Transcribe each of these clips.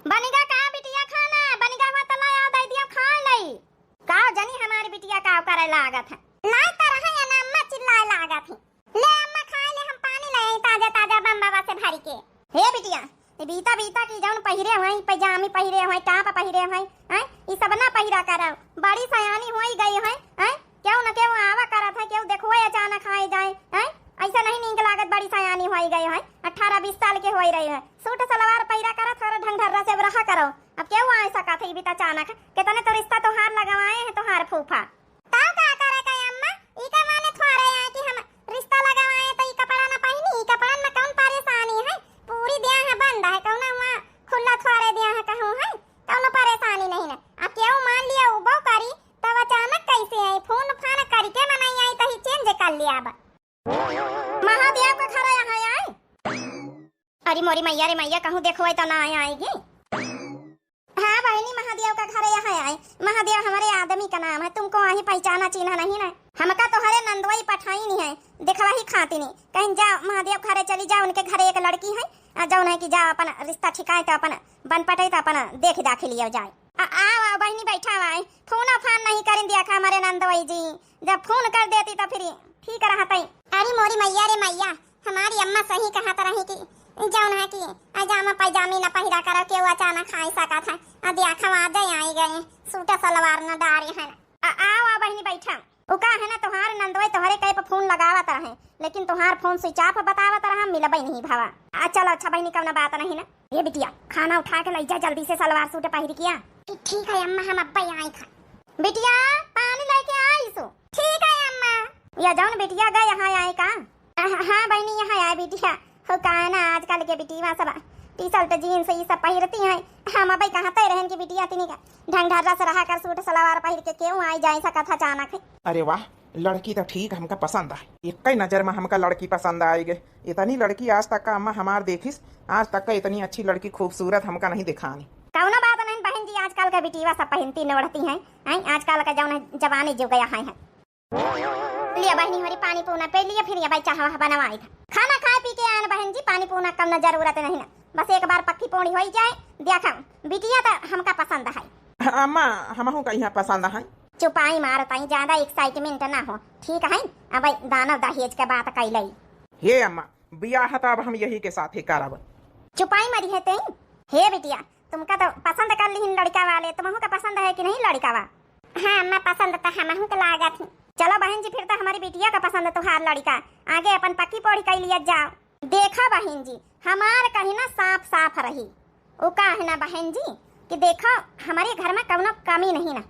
बनेगा का बिटिया खाना बनेगा हुआ तला याद आई दिया खा लई का जानी हमारी बिटिया का करे लागत है ना तरह या ना अम्मा चिल्लाए लागत है ले अम्मा खाए ले हम पानी ले ताजा ताजा बम बाबा से भरी के हे बिटिया बीता बीता की जौन पहिरे होई पैजामी पहिरे होई टाप पहिरे होई हैं ई सब ना पहिरा करा बड़ी सयानी होई गई है हैं क्यों न क्यों आवा करत है क्यों देखो अचानक खाए जाए हैं ऐसा नहीं नीक लागत बड़ी सयानी होई गई है 18-20 साल के होई रही है सूट सलवार पहिरा करत और ढंग ढर्रा से रहा करो अब क्यों ऐसा का थई बीता अचानक कितने तो रिश्ता तोहार लगवाए हैं तोहार फूफा ताऊ का करे का अम्मा ई का माने थोड़े है कि हम रिश्ता लगवाए तो ई कपड़ा ना पहिनी ई कपड़ा में कौन परेशानी है पूरी दिया है बंद है कौन हुआ खुला थोड़े दिया है कहूं है कौन परेशानी नहीं ना अब क्यों मान लिया उबो करी तब अचानक कैसे आई फोन फान करके मनाई आई तही चेंज कर लिया अब महादेव का खरा यहाँ आए अरे मोरी मैया रे मैया कहूँ देखो तो ना आएगी हाँ बहनी महादेव का घर यहाँ आए महादेव हमारे आदमी का नाम है तुमको वही पहचाना चिन्ह नहीं ना हमका तो हरे नंदवाई पठाई नहीं है दिखवा ही खाती नहीं कहीं जाओ महादेव घरे चली जाओ उनके घरे एक लड़की है जाओ नहीं कि जाओ अपन रिश्ता ठिकाए तो अपन बन पटे तो अपन देख दाखिल लिया जाए आओ बहनी बैठा हुआ है फोन फान नहीं कर दिया था हमारे नंदवाई जी जब फोन कर देती तो फिर ठीक रहता ही अरे मोरी मैया रे मैया हमारी अम्मा सही कहा तो रही की जाओ ना कि अजामा पैजामी न पहिरा कर के अचानक खाई सका था अभी आखवा जाए आई गए सूट सलवार न डारे है आओ बहनी बैठा उका है ना तुम्हारे नंदोई तुम्हारे कई पर फोन लगावत रहे लेकिन तुम्हार फोन स्विच ऑफ बतावत रहा मिलबई नहीं भावा चलो अच्छा बहनी कब ना बात नहीं ना ये बिटिया खाना उठा के ले जा जल्दी से सलवार सूट पहिर किया ठीक है अम्मा हम अब्बा आई खा बिटिया पानी लेके आई सो ठीक है अम्मा या जाओ बिटिया गए यहाँ आए का हाँ बहनी यहाँ आए बिटिया हो का ना आजकल के बिटिया सब टी शर्ट जीन्स ये सब पहिरती हैं हम अबई कहाँ तय रहन की बिटिया तिनी का ढंग ढर्रा से रहा कर सूट सलवार पहिर के क्यों आई जाए सका था अचानक अरे वाह लड़की तो ठीक हमका पसंद है एक ही नजर में हमका लड़की पसंद आई गई इतनी लड़की आज तक का अम्मा हमार देखिस आज तक का इतनी अच्छी लड़की खूबसूरत हमका नहीं दिखानी कौनो बात नहीं बहन जी आजकल का बिटिया सब पहनती नवड़ती हैं आजकल का जौन जवानी जो गया है लिया बहनी हमारी पानी पूना पे लिया फिर भाई चाह बनवाई था खाना खा पी के आना बहन जी पानी पूना कम न जरूरत नहीं ना बस एक बार पक्की पौड़ी हो जाए देखा बिटिया तो हमका पसंद है अम्मा हमहू का यहाँ पसंद है चुपाई मारता ही ज्यादा एक्साइटमेंट ना हो ठीक है अब दानव दहेज के बात कैलई हे अम्मा बियाह तब हम यही के साथ ही करब चुपाई मरी है ते हे बिटिया तुमका तो पसंद कर ली लड़का वाले तुमहू का पसंद है कि नहीं लड़का वा हाँ अम्मा पसंद तो हमहू के लागत थी चलो बहन जी फिर तो हमारी बिटिया का पसंद तो हार लड़का आगे अपन पक्की पौड़ी कर लिया जाओ देखा बहन जी हमार कहीं ना साफ साफ रही वो का है ना बहन जी कि देखो हमारे घर में कौनो कमी नहीं ना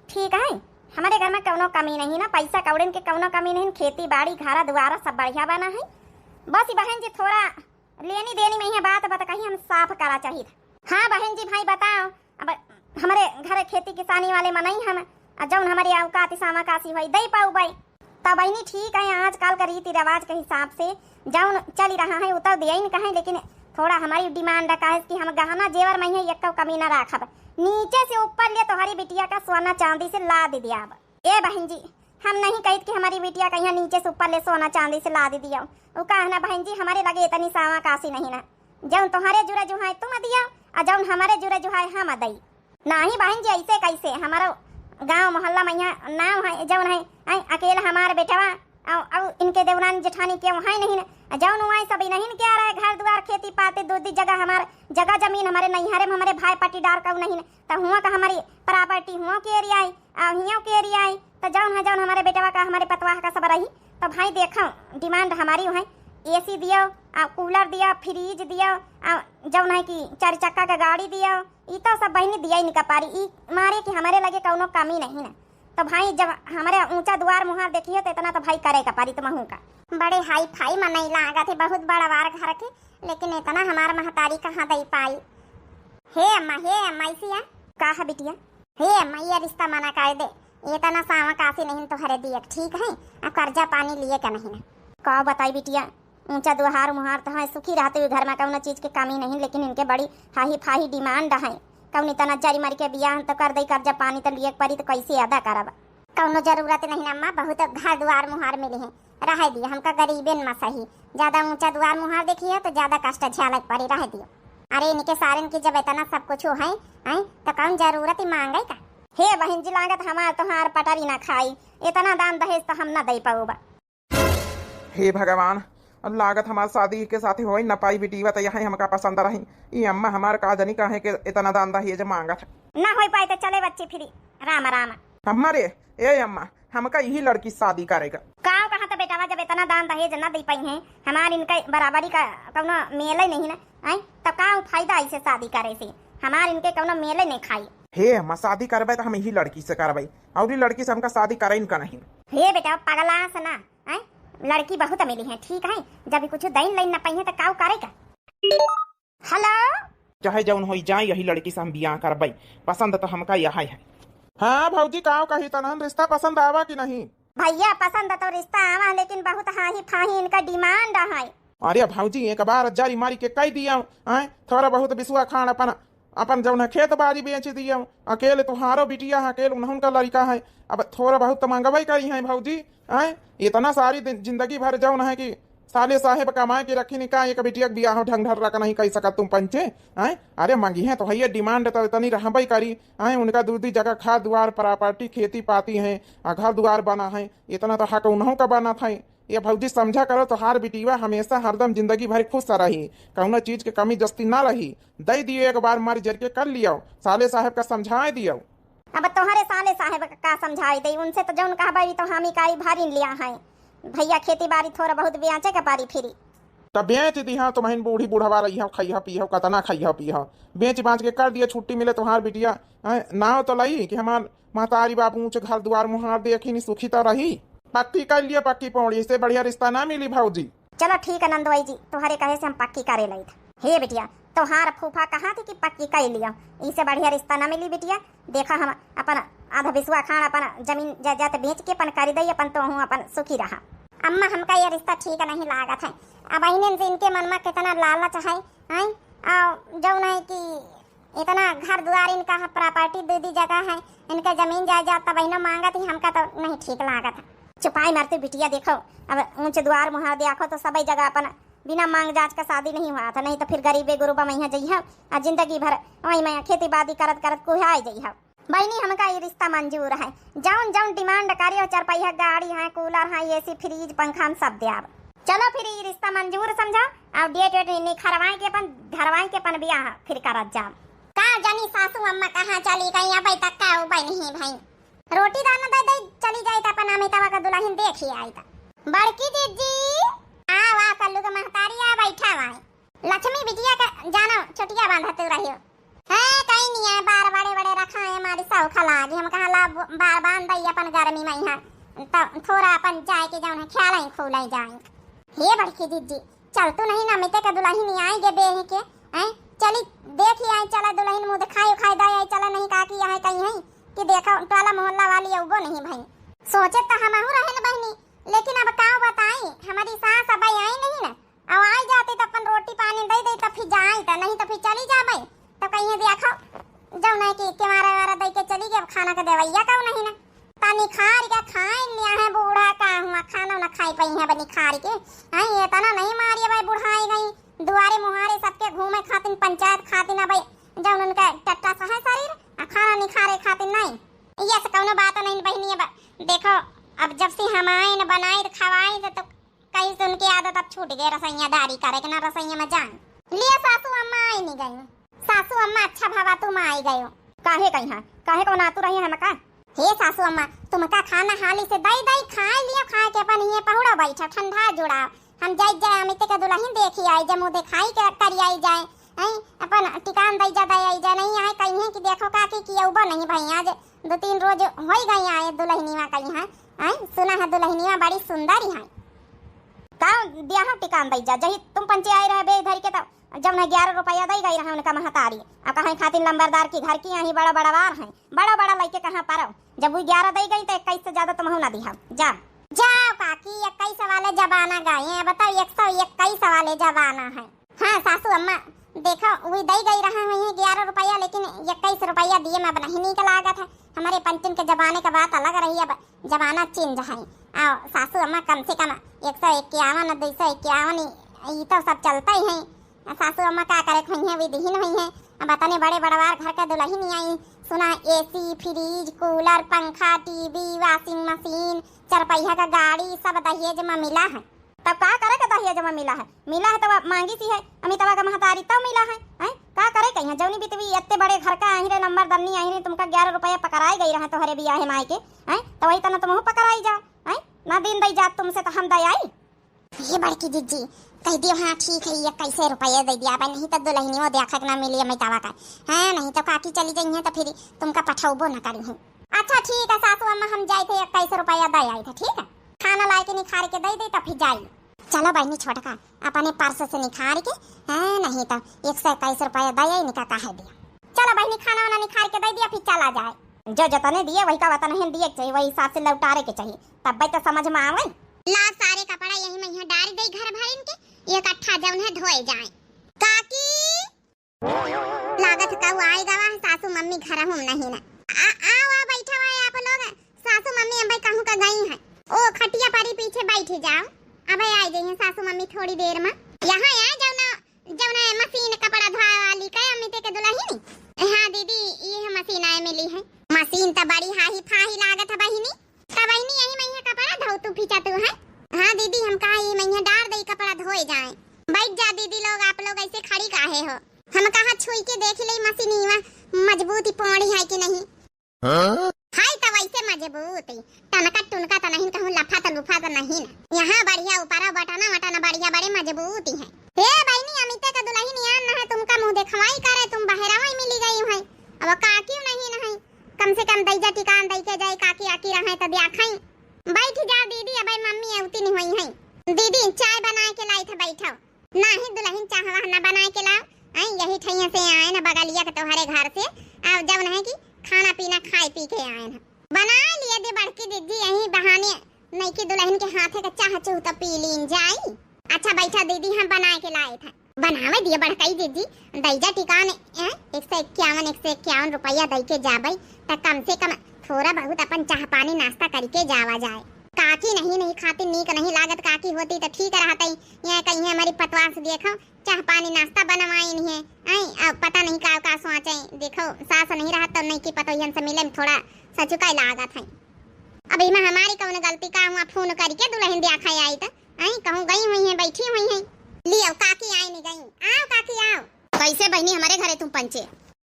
ठीक है हमारे घर में कौनो कमी नहीं ना पैसा कौड़न के कौनो कमी नहीं खेती बाड़ी घरा दुआरा सब बढ़िया बना है बस बहन जी थोड़ा लेनी देनी में है बात कही हम साफ करा चाहिए था हाँ बहन जी भाई बताओ अब हमारे घर खेती किसानी वाले मनाई हम जौन हमारी औकात सामा काशी हुई दई पाऊ भाई तब बहनी ठीक है आजकल का रीति रिवाज के हिसाब से जौन चल रहा है उतर दिया ही नहीं कहें लेकिन थोड़ा हमारी डिमांड का है कि हम गहना जेवर में ही एक कमी न रखब नीचे से ऊपर ले तुम्हारी बिटिया का सोना चांदी से ला दे दिया अब ए बहन जी हम नहीं कही कि हमारी बिटिया का यहाँ नीचे से ऊपर ले सोना चांदी से ला दे दिया वो कहना बहन जी हमारे लगे इतनी सामा काशी नहीं ना जौन तुम्हारे जुड़े जो है तुम दिया और जौन हमारे जुड़े जो है हम दई नहीं बहन जी ऐसे कैसे हमारा गांव मोहल्ला में यहाँ नाम है जौन है अकेला हमारे बेटवा और इनके देवरानी जेठानी के वहाँ नहीं ना जौन वहाँ सब नहीं क्या रहा है घर द्वार खेती पाते दूधी जगह हमारे जगह जमीन हमारे नैहरे में हमारे भाई पट्टीदार का नहीं तो हुआ का हमारी प्रॉपर्टी हुआ के एरिया है और हियों के एरिया है तो जौन हमारे बेटवा का हमारे पतवाह का सब रही तो भाई देखो डिमांड हमारी है एसी दियो कूलर दियो फ्रिज दियो जौन है कि 4 चक्का का गाड़ी दियो ई तो सब बहनी दिया ही नहीं पारी ई मारे कि हमारे लगे कौनो कमी नहीं ना तो भाई जब हमारे ऊंचा द्वार मुहार देखिए तो इतना तो भाई करेगा पारी तुम का बड़े हाई फाई मनई लागा थे बहुत बड़ा वार घर के लेकिन इतना हमारा महतारी कहाँ दे पाई हे अम्मा इसिया कहा बिटिया हे अम्मा ये रिश्ता मना कर दे इतना सावा काफी नहीं तो हरे दिए ठीक है अब कर्जा पानी लिए का नहीं ना कहो बताई बिटिया ऊंचा दुहार मुहार तो है सुखी रहते हुए घर में कौन चीज की कमी नहीं लेकिन इनके बड़ी हाही फाही डिमांड है कौन इतना जारी मारी के बियाह तो कर दे कर्जा पानी तो लिए पड़ी तो कैसे अदा करब कौनो जरूरत नहीं अम्मा बहुत घर द्वार मुहार मिले हैं रह दियो हमका गरीबेन में सही ज्यादा ऊंचा द्वार मुहार देखिए तो ज्यादा कष्ट झेलक पड़ी रह दियो अरे इनके सारन की जब इतना सब कुछ है तो कौन जरूरत ही मांगे का। हे बहन जी लागत हमार तोहार पटारी ना खाई, इतना दान दहेज तो हम ना दे पाऊबा। हे भगवान, अब लागत हमार शादी के साथ हो न पाई बेटीवा तो यहाँ हमका पसंद रही। ये अम्मा हमार का जनी कहे के इतना दान दहेज मांगत ना हो पाए तो चले बच्चे फिरी राम राम। हमारे ए अम्मा हमका यही लड़की शादी करेगा। गाँव कहा तो बेटावा जब इतना दान दहेज न दे पाई है, हमार इनका बराबरी का कौनो मेले नहीं ना तो का फायदा ऐसे शादी करे से, हमार इनके कौनो मेले नहीं खाई। हे अम्मा शादी करबे तो हम यही लड़की से करबे, और लड़की से हमका शादी करे इनका नहीं। हे बेटा पगला से ना लड़की बहुत मिली है, ठीक है जब कुछ दैन लाइन न पाई है तो काऊ करेगा। हेलो चाहे जौन हो जाए यही लड़की से हम बियाह करबे, पसंद तो हमका यही है। हाँ भौजी काव कही तनहन रिश्ता पसंद आवा कि नहीं? भैया पसंद तो रिश्ता आवा, लेकिन बहुत हाही फाही इनका डिमांड है। अरे भौजी एक बार जारी मारी के कह दिया थोड़ा बहुत बिस्वा खान अपन अपन जौन खेत बाड़ी बेच दिया। अकेले तुम्हारो बिटिया है, अकेले उन्होंने का लड़का है, अब थोड़ा बहुत तो मंगवाई करी है भौजी। इतना सारी जिंदगी भर जौन है कि साले साहेब कमाए के रखी नहीं का एक बिटिया बियाह ढंग ढर रख नहीं कह सकत तुम पंचे। अरे मंगी है तो भैया डिमांड तो इतनी रहबई करी। उनका दूसरी जगह खा दुआर प्रॉपर्टी खेती पाती है, घर दुआर बना है, इतना तो हक उन्हों का बना था। ये भौजी समझा करो तो हार बिटिया हमेशा हरदम जिंदगी भर खुश रही, कौनो चीज के कमी जस्ती ना रही। दे दियो एक बार मर जर के कर लियो, साले साहेब का समझाए दियो। अब तुम्हारे साले साहेब का समझाई दे, उनसे तो जौन कहा तो हम ही काई भारी लिया है। भैया खेती बाड़ी थोड़ा बहुत बेचे के पारी फिरी तब बेच दिया। तुम्हें बूढ़ी बूढ़वा रही हो, खइह पीह कतना खइह पीह, बेच बाँच के कर दिए, छुट्टी मिले तुम्हार बिटिया नाव तो लई कि हमार मातारी बाबू ऊँच घर दुआर मुहार देखी सुखी तो रही। पक्की कर लिया पक्की पौड़ी, इससे बढ़िया रिश्ता ना मिली भौजी। चलो ठीक है नंदवाई जी, तुम्हारे कहे से हम पक्की करे लाई थे। हे बिटिया तोहार फूफा कहा थी कि पक्की कर लिया, इससे बढ़िया रिश्ता ना मिली बिटिया। देखा हम अपन आधा बिस्वा खान अपन जमीन जायदाद बेच के अपन कर दई, अपन तो हूँ अपन सुखी रहा। अम्मा हमका ये रिश्ता ठीक नहीं लागत है। अब अहिने से इनके मन में कितना लालच है जौन है कि इतना घर दुआर इनका प्रॉपर्टी दे दी जगह है, इनका जमीन जायदाद तब अहिनो मांगत ही, हमका तो नहीं ठीक लागत है। चुपाई मारती बिटिया देखो, अब ऊंचे द्वार मुहार देखो तो सभी जगह अपन बिना मांग जांच का शादी नहीं हुआ था, नहीं तो फिर गरीबे गुरुबा मैया जइहा और जिंदगी भर वही मैया खेती बाड़ी करत करत कुहाई जइहा। बहनी हमका ये रिश्ता मंजूर है, जौन जौन डिमांड करियो, चरपहिया गाड़ी है, कूलर है, एसी फ्रिज पंखा हम सब देब। चलो फिर ये रिश्ता मंजूर समझो और डेट वेट निखरवाए के अपन घरवाए के अपन बियाह फिर करत जाओ। का जानी सासू अम्मा कहाँ चली गई, अब तक का उपाय नहीं भाई। रोटी दाना दे दे चली जाए तो अपन अमिताभ का दुल्हन देखी आई था। बड़की दीदी आ कल्लू का महतारी आ बैठा हुआ। लक्ष्मी बिटिया का जानो छोटिया बांधते रहियो है, कहीं नहीं है, बार बड़े बड़े रखा है हमारी सौखा लागी। हम कहा ला बार बांध दई अपन गर्मी में यहाँ तो थोड़ा अपन जाए के जाओ ख्याल ही खोल जाए। हे बड़की दीदी चल तू नहीं नमिते का दुल्हन नहीं आएगे बेह के चली देख ही आई, चला दुल्हन मुँह दिखाई उखाई दाई चला नहीं का कि यहाँ कहीं है कि देखो टोला मोहल्ला वाली है वो नहीं भाई। सोचे तो हम रहे न बहनी, लेकिन अब का बताई हमारी सास अब आई नहीं ना, अब आई जाती तो अपन रोटी पानी दे दे तो फिर जाए तो नहीं तो फिर चली जा भाई। तो कहीं देखो जब नहीं कि मारा वारा दे के चली गई, खाना का देवैया का नहीं ना पानी खार के खाए लिया है। बूढ़ा का हुआ खाना ना खाई पाई है बनी खार के ये तना नहीं मारी भाई, बुढ़ाई गई दुआरे मुहारे सबके घूमे खातिन पंचायत खातिन भाई, जब उनका टट्टा सा है शरीर खाना नहीं खा रहे खातिन नहीं, ये से कौनो बात नहीं बहनी। अब देखो अब जब से हम आए न बनाए खवाए तो कहीं से उनकी आदत अब छूट गई रसैया दारी करे कि ना रसैया में जान लिए। सासू अम्मा आई नहीं गई, सासू अम्मा अच्छा भावा तुम आई गए हो काहे कहीं है, काहे को नातू रही है मका। हे सासू अम्मा तुमका खाना हाली से दई दई खाए लियो, खा के अपन ये पहुड़ा बैठा ठंडा जुड़ा हम जाए अमित के दुल्हन देखी आई जे मुँह दिखाई के करी आई जाए अपन टिकान दई जा नहीं आए कहीं है कि देखो काकी की उबा नहीं भाई। आज 2-3 रोज हो गई आए दुल्हनिया कहीं है सुना है दुल्हनिया बड़ी सुंदर है का ब्याह टिकान दई जा जही तुम पंचे आए रहे बे धर के तो जब न 11 रुपया दई गई रहा उनका महतारी आ कहीं खातिर लंबरदार की घर की यहाँ बड़ा बड़ा वार है, बड़ा बड़ा लइके कहाँ पारो। जब वो 11 दई गई तो 21 से ज्यादा तुम ना दिहा जा जाओ काकी 21 वाले जबाना गए हैं, बताओ 121 वाले जबाना है। हाँ सासू अम्मा देखो वही दई गई रहा है 11 रुपया, लेकिन 21 रुपया दिए मैं नहीं का लागत है। हमारे पंचम के जमाने का बात अलग रही है, अब जमाना चेंज है। आओ सासू अम्मा कम से कम 151 251 ये तो सब चलता ही है सासू अम्मा का करे खई है विधिहीन हुई है। अब बताने बड़े बड़वार घर का दुल्हन नहीं आई, सुना एसी फ्रिज कूलर पंखा टीवी वॉशिंग मशीन चरपहिया का गाड़ी सब दहेज में मिला है। तब का करे का दहेज में मिला है तो मांगी सी है अमिताभा का महतारी तब मिला है का करे कहीं जौनी बितवी इतने बड़े घर का आहिरे नंबर दन्नी आहिरे तुमका 11 रुपया पकड़ाई गई रहा तो हरे बियाह माई के तो वही तना तुम पकड़ाई जाओ ना दिन दई जात तुमसे तो हम दई आई। ये बड़की जिज्जी कह दियो हाँ ठीक है ये कैसे रुपये दे दिया भाई, नहीं तो दुल्हनी वो देखा ना मिली अमिताभा का है, नहीं तो काकी चली गई है तो फिर तुमका पठौबो न करी है। अच्छा ठीक है सासू अम्मा हम जाए थे 21 रुपया दे आई थे, ठीक है खाना ला के निखार के दे दे तो फिर जाइए। चलो बहनी छोटका अपने पर्स से निखार के है, नहीं तो 121 रुपया दे आई निका कहे दिया। चलो बहनी खाना वाना निखार के दे दिया फिर चला जाए, जो जतने दिए वही का वतन है दिए चाहिए, वही हिसाब से लौटारे के चाहिए तब भाई तो समझ में आवे। ला सारे कपड़ा यही में यहाँ डाल दे घर भर इनके ये इकट्ठा जौन है धोए जाए। काकी लागत का आए गवा सासू मम्मी घर हम नहीं ना आओ बैठा हुआ है आप लोग, सासू मम्मी अब कहूं का गई है ओ खटिया पारी पीछे बैठे जाओ, अब आ गई है सासू मम्मी थोड़ी देर में। यहाँ आ जौना मशीन कपड़ा धोए वाली का अमिते के दुल्हन। हाँ दीदी ये मशीन आए मिली है, मशीन तो बड़ी हाही फाही लागत है बहिनी, तब बहिनी यही में कपड़ा धो तू फीचा तू है। हाँ दीदी हम कहा ये मैं डाल दे कपड़ा धोए जाए। बैठ जा दीदी लोग आप लोग ऐसे खड़ी काहे हो, हम कहा छुई के देख ले मशीन मजबूती पौड़ी है कि नहीं हाय तो वैसे मजबूत टनका टुनका तो नहीं कहूँ लफा तो लुफा तो नहीं ना, यहाँ बढ़िया ऊपर बटना वटना बढ़िया बड़े मजबूती है। हे बहनी अमिते का दुल्हन यान न है तुमका मुंह देखवाई करे तुम बहरावा मिली गई है, अब काकी नहीं न है कम से कम दैजा टिकान दई के जाए काकी आकी रहे तो दिखाई। बैठ जा दीदी अब मम्मी औती नहीं हुई है। दीदी चाय बना के लाई था बैठो, ना ही दुल्हन चाहवा ना बना के लाओ यही ठैया से आए ना बगलिया के तुम्हारे घर से अब जब नहीं कि खाना पीना खाए पी के आए हैं बना लिए दे बड़की दीदी यही बहाने नहीं कि दुल्हन के हाथे का चाह चूह तो पी लीन जाई। अच्छा बैठा दीदी हम बना के लाए थे, बनावे दिए बड़कई दीदी दैजा टिकान 151 रुपया दई के जाबई तो कम से कम थोड़ा बहुत अपन चाह पानी नाश्ता करके जावा जाए। काकी नहीं खाती नीक नहीं लागत, काकी होती तो ठीक रहता यहाँ कहीं हमारी पतवास देखो चाह पानी नाश्ता बनवाई नहीं है अब पता नहीं का सोचे देखो सास नहीं रहा तो नहीं की पता से मिले में थोड़ा सचुका लागत है। अब इमा हमारी कौन गलती का हुआ फोन करके दुल्हन देखा आई तो कहूँ गई हुई है बैठी हुई है लियो काकी आई नहीं गई आओ काकी आओ। कैसे बहनी हमारे घरे तुम पंचे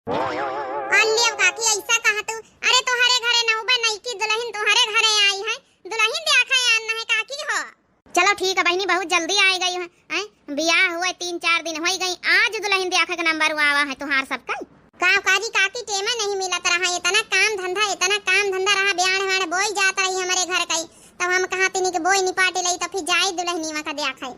लियो काकी ऐसा कहा तू, अरे तुम्हारे घरे नौबा नहीं की दुल्हन तुम्हारे घरे आई है, दुल्हन देखा यार ना है काकी हो। चलो ठीक है बहनी बहुत जल्दी आ गई है बियाह हुए 3-4 दिन हो गई, आज दुल्हन देखा का नंबर आवा है तुम्हार सबका काजी काकी टेमा नहीं मिला रहा इतना काम धंधा रहा ब्याह बोई जाता रही हमारे घर कई तब हम कहा तीन के बोई निपाटे लई तो फिर जाए दुल्हनीवा का देखा।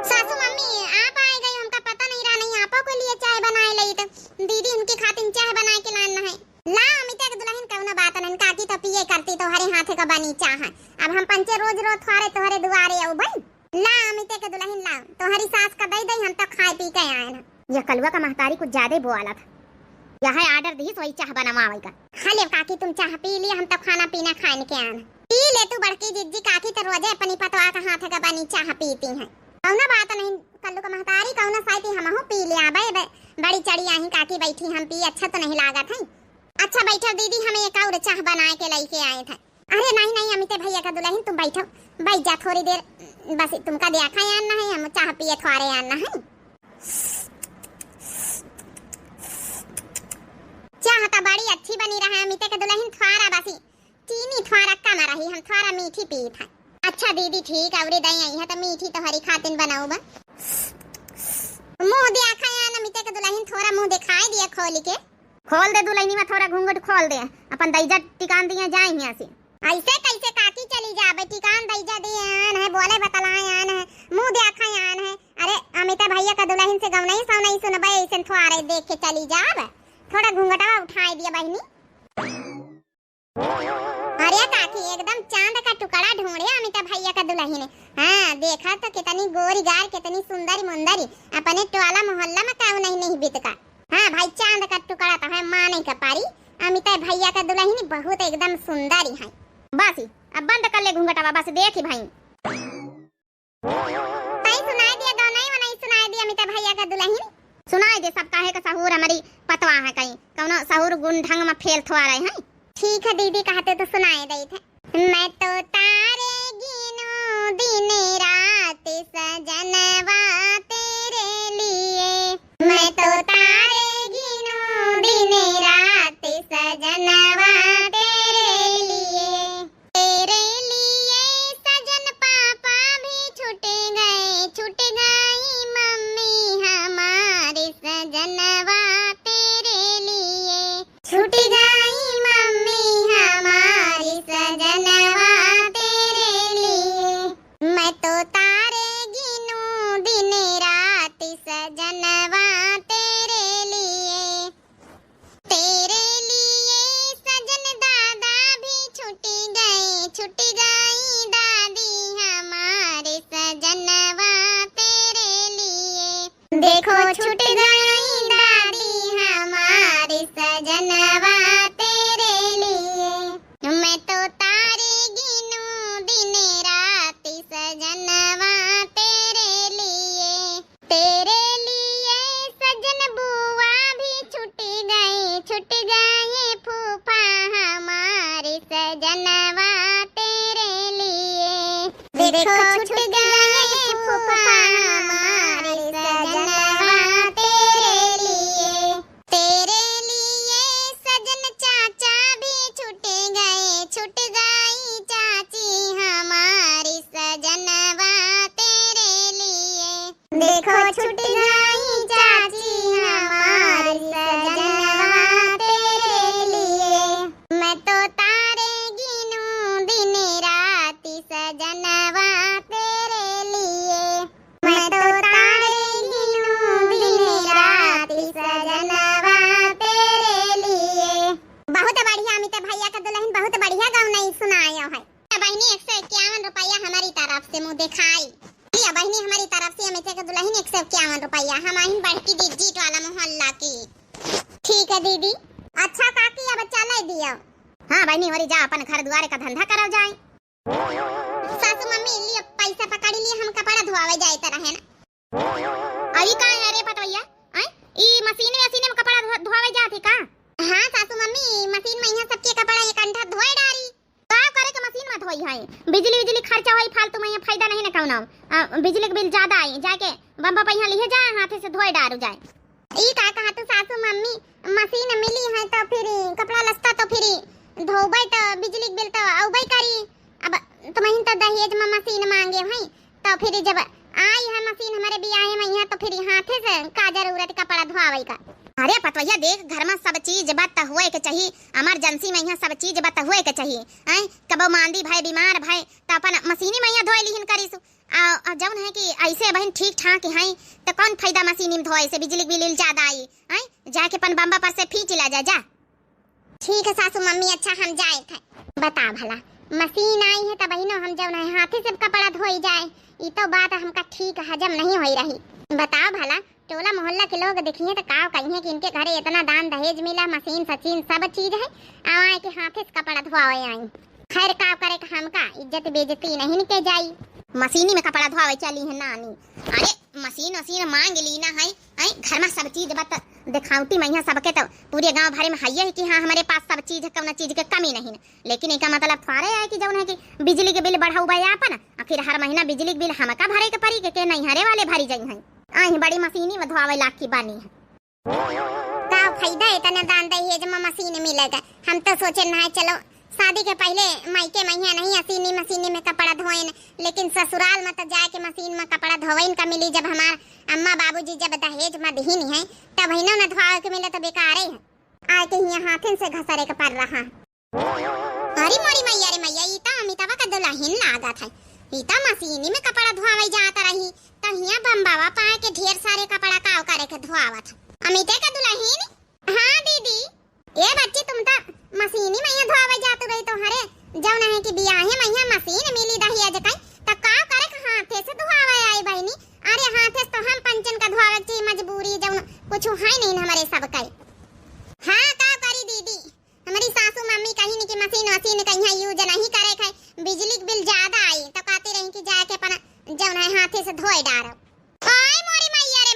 सासू मम्मी आप आ गई हमका पता नहीं रहा, नहीं आपो के लिए चाय बनाए लई तो दीदी उनकी खातिर चाय बना के लाना है। ला अमिता के दुल्हन कौन बात नहीं काकी तो पिए करती तो हरे हाथे का बनी चाह, अब हम पंचे रोज थोड़े दुआरे आओ भाई। ला अमिता के दुल्हन ला तुम्हारी सास का दई हम तो खाए पी के आए ना। यह कलवा का महतारी कुछ ज्यादा बोला था, यह आर्डर दी वही चाह बनवावे का। हाले काकी तुम चाह पी लिए हम तो खाना पीना खाने के आना पी ले तू बड़की जिज्जी काकी तो रोजे अपनी पतवा का हाथ का बनी चाह पीती हैं कौना बात नहीं कल्लू का महतारी कौना साइती हम पी ले आबे बड़ी चढ़ी आई काकी बैठी हम पी अच्छा तो नहीं लागत है। अच्छा बैठो दीदी हमें एक और चाह बना के लेके आए थे। अरे नहीं अमिते भैया का दुल्हन तुम बैठो बैठ जा थोड़ी देर बस तुमका देखा आना है हम चाह पिए थोड़े आना है। चाह तो बड़ी अच्छी बनी रहा है अमिते के दुल्हन थोड़ा बसी चीनी थोड़ा कम रही हम थोड़ा मीठी पी था। अच्छा दीदी ठीक है दई आई है तो मीठी तो हरी खातिन बनाओ बा मुंह देखा यार अमिते के दुल्हन थोड़ा मुंह दिखाई दिया खोल दे दुल्हनी में थोड़ा घूंघट खोल दे अपन दैजा टिकान दिया जाए यहाँ से ऐसे कैसे काकी चली जा बे टिकान दैजा दिए आन है बोले बतलाए आन है मुंह देखा आन है। अरे अमिता भैया का दुल्हन से गम नहीं सुनबे ऐसे थोड़े देख के चली जा थोड़ा घूंघटा उठाई दिया बहनी। अरे काकी एकदम चांद का टुकड़ा ढूंढे अमिता भैया का दुल्हन ने। हाँ देखा तो कितनी गोरी गार कितनी सुंदरी मुंदरी अपने टोला मोहल्ला में काऊ नहीं बितका। हाँ भाई चांद का टुकड़ा तो है माने का पारी अमिता भैया का दुल्हन बहुत एकदम सुंदरी है। बस अब बंद कर ले घूंघटा बस देखी भाई तई सुनाई दिया दो नहीं सुनाई दिया अमिता भैया का दुल्हन सुनाई दे सब काहे का सहूर हमारी पतवा है कहीं कौनो सहूर गुण ढंग में फेल थवा रहे हैं। ठीक है दीदी कहते तो सुनाई दे थे। मैं तो तारे गिनूं दिन रात सजनवा तेरे लिए, मैं तो तारे गिनूं दिन रात सजनवा तेरे लिए, तेरे लिए सजन पापा भी छूट गई मम्मी हमारी सजनवा तेरे लिए, छूट गई मम्मी हमारी सजनवा तेरे लिए। मैं तो तारे गिनूं दिन रात सजनवा तेरे लिए, तेरे लिए सजन दादा भी छूट गई दादी हमारे सजनवा तेरे लिए, देखो छूट गई दादी हमारे सजनवा तेरे लिए। मैं तो तारे गिनूं दिन रात सजनवा तेरे लिए, तेरे लिए सजन बुआ भी छूट गए फूफा हमारे सजनवा तेरे लिए, देखो छूट गए फूफा हमारे सजनवा तेरे लिए, तेरे लिए सजन चाचा भी छूट गई चाची हमारी सजनवा तेरे लिए, देखो छूट गई चाची हमारी सजनवा तेरे लिए। मैं तो तारे गिनूं दिन रात सजनवा तेरे लिए, मैं तो तारे गिनूं दिन रात सजनवा तेरे लिए। बहुत बढ़िया अमिता भैया का दुल्हन बहुत बढ़िया गाँव नहीं सुनाया है। बहनी 151 रुपया हमारी तरफ से मुँह दिखाई बहनी हमारी तरफ से अमिता का दुल्हन 151 रुपया हमारी बढ़ती डिजिट वाला मोहल्ला की। ठीक है दीदी। अच्छा काकी अब चला दिया। हाँ बहनी हो रही जा अपन घर द्वार का धंधा करो जाए। सासू मम्मी लिए पैसा पकड़ लिए हम कपड़ा धोआवे जाए तरह है ना। अभी का है रे पटवैया ई मशीन में कपड़ा धोआवे जाते का। हाँ सासू मम्मी मशीन में यहाँ सबके कपड़ा एक अंधा धोए डारी का करे के मशीन में धोई है। बिजली खर्चा होई फालतू में फायदा नहीं ना कौनो बिजली के बिल ज्यादा आई जाके बम्बा पहिया लिए जाए हाथे से धोए डारू जाए। ई का कहा तो सासू मम्मी मशीन मिली है तो फिर कपड़ा लस्ता तो फिर धोबै तो बिजली बिल तो औबै करी। अब तुम्हें तो दहेज में मशीन मांगे हैं तो फिर जब आई है मशीन हमारे बियाहे में यहाँ तो फिर हाथे से का जरूरत कपड़ा धोआवे का। अरे पतवैया देख घर में सब चीज बत हुए के चाहिए इमरजेंसी में यहाँ सब चीज बत हुए के चाहिए कबो मांदी भाई बीमार भाई तो अपन मशीनी में यहाँ धोए लिहिन करीसु जौन है कि ऐसे बहन ठीक ठाक है तो कौन फायदा मशीनी में धोए से बिजली बिल ज्यादा आई जाके अपन बम्बा पर से फींच ला जा। ठीक है सासू मम्मी अच्छा हम जाए थे। बता भला मशीन आई है तो बहनों हम जौन है हाथे से कपड़ा धोई जाए ये तो बात हमका ठीक हजम नहीं हो रही। बताओ भला टोला मोहल्ला के लोग देखिए तो काव कहिए कि इनके घरे इतना दान दहेज मिला मशीन सचिन सब चीज है आवाए के हाथे से कपड़ा धोआवे आई। खैर काव करे का हमका इज्जत बेइज्जती नहीं निके जाई। मशीनी में कपड़ा धोआवे चली है नानी। अरे मशीन मांग ली ना है घर में सब चीज बत दिखावटी में यहाँ सबके तो पूरे गांव भरे में है कि हाँ हमारे पास सब चीज है कौन चीज के कमी नहीं। लेकिन इसका मतलब थोड़े है कि जौन है कि बिजली के बिल बढ़ाऊ भाई अपन फिर हर महीना बिजली के बिल हमका भरे के पड़ी के नहीं हरे वाले भरी जाई है आई बड़ी मशीनी में धोआवे लाख की बानी है। का फायदा इतना दान दहेज में मशीन मिलेगा। हम तो सोचे ना चलो शादी के पहले मायके में नहीं असीनी मशीनी में कपड़ा धोएन लेकिन ससुराल में तो जाके मशीन में कपड़ा धोएन का मिली। जब हमार अम्मा बाबूजी जब दहेज में दहीन है तब हिनो न धोआ के मिले तो बेकार है आके यहाँ हाथन से घसरे के पड़ रहा। अरे मोरी मैया रे मैया इता अमिताभ का दुल्हन लागत है इता मशीनी में कपड़ा धोआवे जाता रही तो यहाँ बम्बावा पाए के ढेर सारे कपड़ा काव करे के धोआवत अमिता का दुल्हन। हाँ दीदी ये बच्ची तुम तो मशीनी में यहाँ धोआवे जातु रही तो हरे जब नहीं कि बियाहे में यहाँ मशीन मिली दही आज कई तो काव करे के हाथे से धोआवे आई बहनी। अरे हाथे से तो हम पंचन का धोआवे की मजबूरी जब कुछ है नहीं हमारे सब कई। हाँ काव करी दीदी हमारी सासू मम्मी कहीं नहीं कि मशीन कहीं यूज नहीं करे खे बिजली बिल ज्यादा आई तो कहती रही कि जाके अपन जब है हाथे से धोए डारो। ओए मोरी मैया रे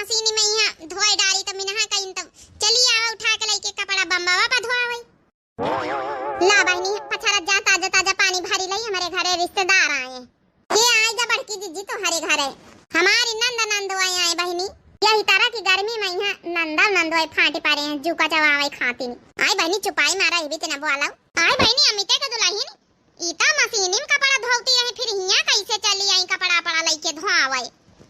मशीन में यहाँ धोए डारी तो मिनहा कहीं तो चली आवा उठा के लेके कपड़ा बम्बावा पर धोआवे। ला बहनी पछारा जा ताजा ताजा पानी भरी लई हमारे घरे रिश्तेदार आए। ये आए जा बड़की जीजी तो हरे घरे हमारी नंद नंदवाई आए बहनी। यही तरह की गर्मी में यहाँ नंदा नंदवाई फाटी पारे हैं जूका चवावे खाती नहीं। आई बहनी चुपाई मारा ही भी तना बोला। आई बहनी अमिते के दुल्हन इता मशीन में कपड़ा धोती रहे फिर हिया कैसे चली आई कपड़ा पड़ा लेके धोआवे।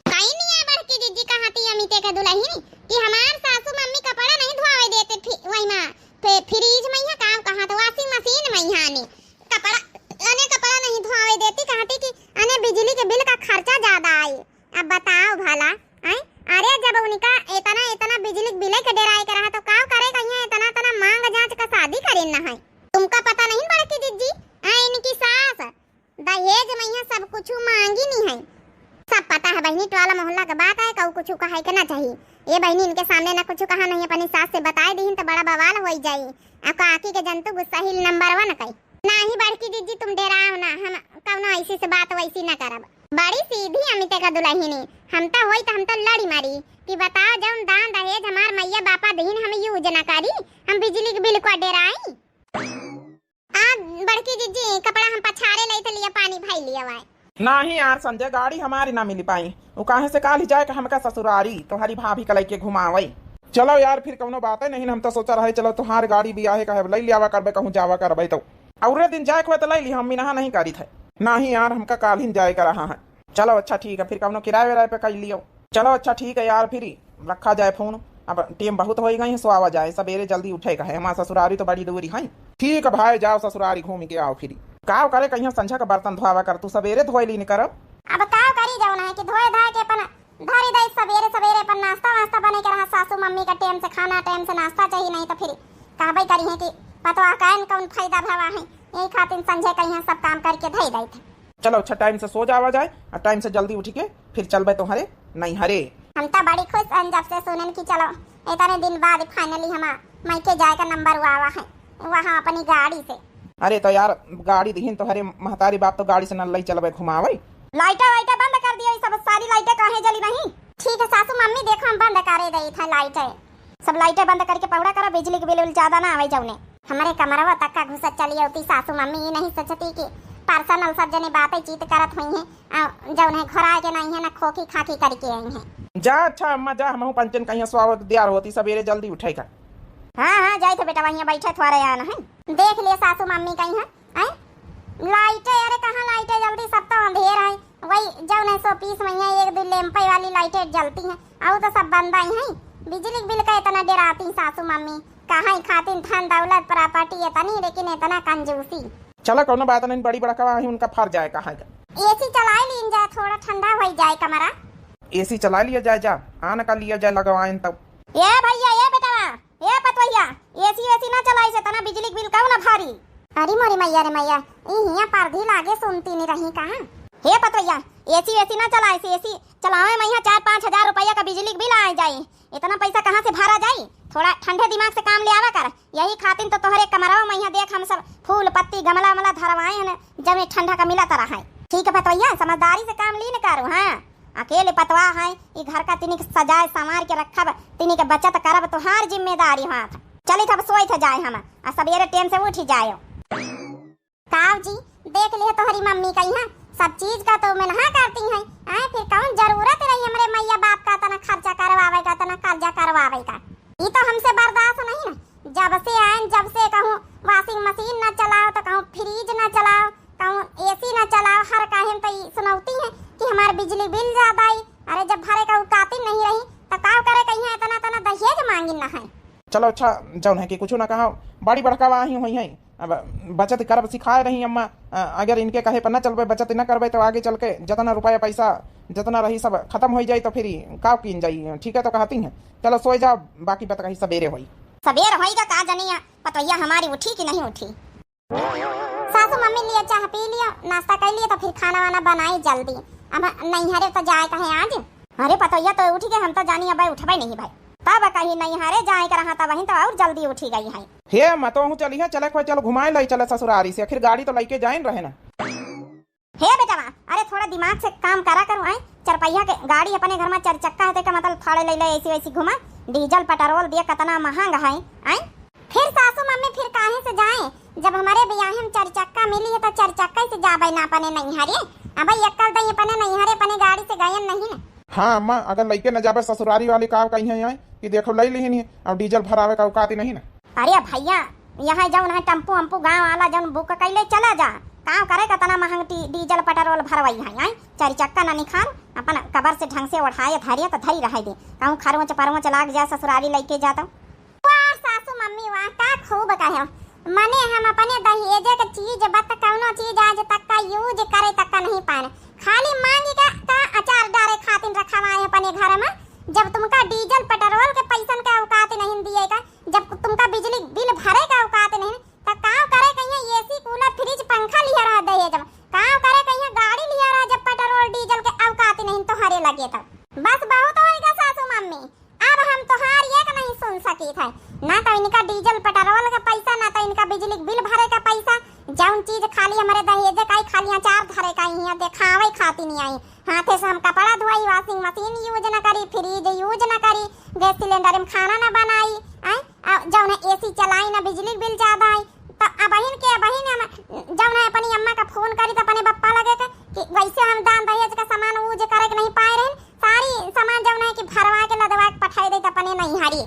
कहीं नहीं है बड़की जीजी कहती अमिते के दुल्हन कि हमार सासू मम्मी कपड़ा नहीं धोआवे देते वही में फ्रिज में यहाँ काम कहा तो वॉशिंग मशीन में यहाँ ने कपड़ा नहीं धोआवे देती कहती कि अने बिजली के बिल का खर्चा ज्यादा आई। अब बताओ भला आई अरे जब उनका इतना इतना बिजली बिल के डेराए के रहा तो का करे कहीं इतना इतना मांग जांच का शादी करे ना है। तुमका पता नहीं बड़की जीजी इनकी सास दहेज में यहाँ सब कुछ मांगी नहीं है। सब पता है बहनी टोला मोहल्ला का बात है कहू कुछ कहे के ना चाहिए। ये बहनी इनके सामने ना कुछ कहा नहीं अपनी सास से बताए दी तो बड़ा बवाल हो जाई। आपका आकी के जंतु गुस्सा हिल नंबर 1 कही ना ही बड़की दीदी तुम डराओ ना हम कौनो ऐसी से बात वैसी ना करब। बड़ी सीधी अमिते का दुल्हनी हम तो होई तो हम तो लड़ी मारी कि बताओ जब दान दहेज हमार मैया बापा दहीन हम यूज ना करी हम बिजली के बिल को डराई। बड़की जीजी कपड़ा हम पछारे लई तो लिया पानी भाई लिया वाई। नहीं यार संजय गाड़ी हमारी ना मिल पाई वो कहे से काल ही जाए हमका ससुरारी तुम्हारी भाभी का लेके घुमावई। चलो यार फिर कौनो बात है नहीं हम तो सोचा रहे चलो तुम्हारी गाड़ी भी आहे कहे लई लियावा करबे कहूं जावा करबे तो औरे दिन जाए के तो लई ली हम नहा नहीं करी थे। नहीं यार हमका काल ही जाए कर रहा है। चलो अच्छा ठीक है फिर कौनो किराए विराए पे कर लियो। चलो अच्छा ठीक है यार फिर रखा जाए फोन अब टीम बहुत हो गई है सो आवा जाए सवेरे जल्दी उठेगा है हमारा ससुरारी तो बड़ी दूरी है। ठीक है भाई जाओ ससुरारी घूम के आओ फिर काव करे कहीं संझा का बर्तन धोवा कर तू सवेरे धोई ली नहीं करब। अब काव करी जाओ ना कि धोए धा के अपन धरी दई सवेरे सवेरे अपन नाश्ता वास्ता बने के रहा सासू मम्मी का टाइम से खाना टाइम से नाश्ता चाहिए नहीं तो फिर कहबे करी है कि पतवा कान कौन फायदा भवा है यही खातिर संझे कहीं सब काम करके धई दई थे। चलो अच्छा टाइम से सो जावा जाए और टाइम से जल्दी उठ के फिर चलबे तुम्हारे नहीं हरे। हम तो बड़ी खुश हैं जब से सुनन की चलो इतने दिन बाद फाइनली हम मायके जाए का नंबर हुआ है वहाँ अपनी गाड़ी से। अरे तो यार गाड़ी दीन तो हरे महतारी बाप तो गाड़ी से न लई चलबे घुमावे। लाइटें वाइटें बंद कर दिया सब सारी लाइटें काहे जली नहीं। ठीक है सासू मम्मी देखो हम बंद करे दई था लाइटें सब लाइटें बंद करके पौड़ा करो बिजली के बिल ज्यादा ना आवे जौने हमारे कमरवा तक का घुसत चली होती सासू मम्मी ये नहीं सोचती कि पर्सनल सब जने बातें चीत करत हुई हैं जौने घोरा के नहीं है ना खोखी खाकी करके आई हैं। जा अच्छा अम्मा जा हम पंचन कहीं स्वागत दियार होती सवेरे जल्दी उठेगा। हाँ जाए थे बेटा वहीं बैठे थोड़े आना है देख लिए सासू मम्मी कहीं है लाइटें अरे कहाँ लाइटें जल्दी सब तो अंधेर है वही जौने 120 में एक दो लैंप वाली लाइटें जलती हैं और तो सब बंद आई हैं। बिजली बिल का इतना डराती सासू मम्मी कहाँ खातिर धन दौलत प्रॉपर्टी इतनी लेकिन इतना कंजूसी। चलो कोनो बात नहीं बड़ी बड़ा कवा उनका फर जाए कहाँ का एसी चला लीन जाए थोड़ा ठंडा हो जाए कमरा एसी चला लिया जाए जा आना का लिया जाए लगवाएं तब। ये भैया ये बेटा ये पतवैया एसी वेसी ना चलाई से तना बिजली बिल का ना भारी। अरे मोरी मैया रे मैया यहाँ पर्दी लागे सुनती नहीं रही कहाँ हे पतवैया एसी वेसी ना चलाए से एसी चलावे मैं यहाँ 4-5 हजार रुपया का बिजली बिल आ जाए इतना पैसा कहाँ से भरा जाए थोड़ा ठंडे दिमाग से काम ले आवा कर यही खातिर तो तोहरे कमरा में यहाँ देख हम सब फूल पत्ती गमला वमला धरवाए हैं जब ठंडा का मिला तरह है। ठीक है पतवैया समझदारी से काम ली न करो हाँ अकेले पतवा है ये घर का तिनी सजाए संवार के रखब तिनी के बचत करब तुहार जिम्मेदारी हाथ चली थब सोई थे जाए हम सवेरे टाइम से उठ जाए। काव जी देख लिए तोहरी मम्मी का यहाँ सब चीज का तो मैं नहा करती है फिर कौन जरूरत रही हमारे मैया बाप का तना खर्चा करवावे का तना कर्जा करवावे का ये तो हमसे बर्दाश्त नहीं ना। जब से आए जब से कहूँ वॉशिंग मशीन न चलाओ तो कहूँ फ्रिज न चलाओ कहूँ एसी न चलाओ हर काहे तो सुनौती है कि हमारे बिजली बिल ज्यादा आई। अरे जब भरे का कातिल नहीं रही तो का करे कहीं इतना तना दहेज मांगी न है। चलो अच्छा जौन है कि कुछ ना कहा बड़ी बड़का वाही हुई है अब बचत करब सिखाए रही अम्मा अगर इनके कहे पर न चलबे बचत न करबे तो आगे चल के जितना रुपया पैसा जितना रही सब खत्म हो जाए तो फिर का कीन जाई। ठीक है तो कहती हैं चलो सोए जाओ बाकी बात कही सवेरे होई का जनिया पतैया हमारी उठी कि नहीं उठी। सासू मम्मी लिए चाह पी लिया नाश्ता कर लिया तो फिर खाना वाना बनाई जल्दी अब नहीं हरे तो जाए कहे आज। अरे पतैया तो उठी गए हम तो जानी अब उठबे नहीं भाई तब कहीं नहीं हरे जाए कर रहा था वहीं तो और जल्दी उठी गई है। हे मैं तो हूँ चली है चले चलो घुमाए लाई चले ससुरारी से आखिर गाड़ी तो लेके जाए रहे ना। हे बेटा अरे थोड़ा दिमाग से काम करा करूँ आए। चरपहिया के गाड़ी अपने घर में 4 चक्का है का मतलब थोड़े ले ले ऐसी वैसी घुमा। डीजल पेट्रोल दिया कितना महंगा है आए। फिर सासू मम्मी फिर काहे से जाए, जब हमारे बियाह में 4 चक्का मिली है तो 4 चक्का से जाबे ना अपने नैहरे। अब यक्कल दई अपने नैहरे अपने गाड़ी से गयन नहीं ना। हाँ अम्मा अगर लइके न जाबे ससुरारी वाली का कहीं है कि देखो लई ली नहीं अब डीजल भरावे का औकात ही नहीं ना। अरे भैया यहाँ जाऊन है टम्पू अम्पू गाँव वाला जाऊन बुक कैले चला जा। काम करे कितना महंग डीजल पेट्रोल भरवाई है। 4 चक्का ना निखार अपन कबर से ढंग से उठाए धरिए तो धरी रह दे कहूँ खरवच परवच लाग जा ससुरारी लेके जाता। वाह सासू मम्मी वाह का खूब कहे मने हम अपने दहेजे के चीज बत कौनो चीज आज तक का यूज करे तक का नहीं पाए, खाली मांगी का अचार डारे खातिर रखवाए अपने घर में। जब तुमका डीजल पेट्रोल के पैसन का औकात नहीं दिएगा, जब तुमका बिजली बिल भरे का औकात नहीं तो काम करे कहीं एसी कूलर फ्रिज पंखा लिया रहा दहेज में, काम करे कहीं गाड़ी लिया रहा जब पेट्रोल डीजल के औकात नहीं तो हरे लगे तब बस बहुत होएगा सासू मम्मी। अब हम तोहार एक नहीं सुन सकी थे ना तो इनका डीजल पेट्रोल का पैसा ना तो इनका बिजली बिल भरे का पैसा। जौन चीज खाली हमारे दहेजे का खाली अचार धरे का यहाँ दिखावे खाती नहीं आई। हाथे से हम कपड़ा धोई, वॉशिंग मशीन यूज न करी, फ्रिज यूज न करी, गैस सिलेंडर में खाना न बनाई आई, जौन एसी चलाई ना बिजली बिल ज्यादा आई। तो बहन जौन है अपनी अम्मा का फोन करी तो अपने बप्पा लगे कि वैसे हम दान दहेज का सामान यूज करे नहीं पाए रहे, सारी सामान जौन है कि भरवा के लदवा के पठाई दे अपने नहीं हारी।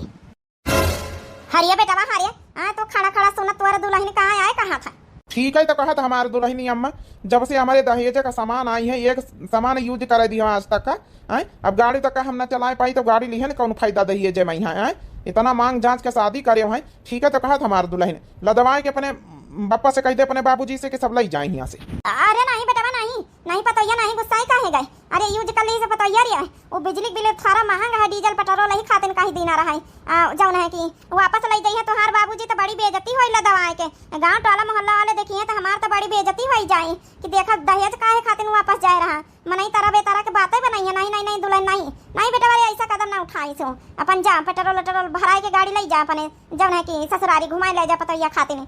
हरिया बेटा हरिया तो खड़ा खड़ा सुनत तुम्हारा दुल्हन कहाँ आए कहाँ था। ठीक है तो कहा था हमारे दुल्हनी अम्मा जब से हमारे दहेजे का सामान आई है एक सामान यूज कर दिया आज तक का आए। अब गाड़ी तक का हम न चला पाई तो गाड़ी लिहे न कौन फायदा दहेजे में यहाँ आए। इतना मांग जांच के शादी करे है। ठीक है तो कहा था हमारे दुल्हन लदवाए के अपने बप्पा से कह दे अपने बाबूजी से कि सब लाई जाए यहाँ से। अरे नहीं बेटा नहीं पतोया नहीं गुस्सा काहे गए। अरे यूज कर ली से पतोया रे वो बिजली बिल थारा महंगा है, डीजल पेट्रोल ही खातिर कहीं दीना रहा है। जौन है कि वापस ले जाइए तो हार बाबूजी तो बड़ी बेइज्जती होई लदवाए के। गांव टोला मोहल्ला वाले देखिए तो हमार तो बड़ी बेइज्जती होई जाए कि देखा दहेज काहे खातिर वापस जाए रहा। मनई तरह बेतरा के बातें बनाई है। नहीं दुल्हन नहीं बेटा वाले ऐसा कदम ना उठाई सो अपन जा पेट्रोल भराए के गाड़ी ले जा अपने जौन है कि ससुरारी घुमाए ले जा पतोया खातिर